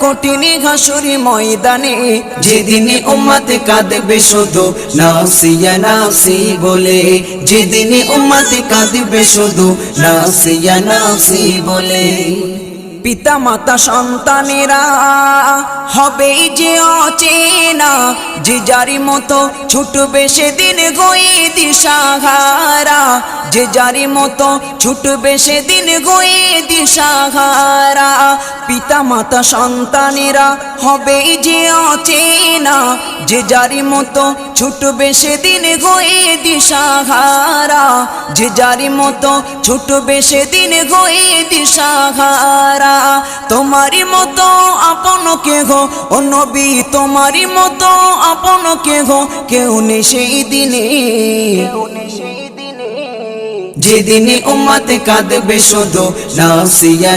কঠিন হাসুরি ময়দানে, যেদিন উম্মত কাঁদবে শুধু নাফসিয়া নাফসি বলে, যেদিন উম্মত কাঁদবে শুধু নাফসিয়া নাফসি বলে। পিতা মাতা সন্তানেরা হবে যে অচেনা, যে যারি মতো ছুটবে সেদিন গয়ে দিশাহারা, যে যারি মতো ছুটবে সেদিন গয়ে দিশাহারা। পিতা মাতা সন্তানেরা হবে যে অচেনা, যে যারি মতো ছুটবে সেদিন গয়ে দিশাহারা, যে যারি মতো ছুটবে সেদিন গয়ে দিশাহারা। তোমারি মতো আপন কেহ ও নবী, তোমারি মতো আপন কেহ কেউ নেই সেই দিনে, যেদিন উম্মত কাঁদবে শুধু নাফসিয়া।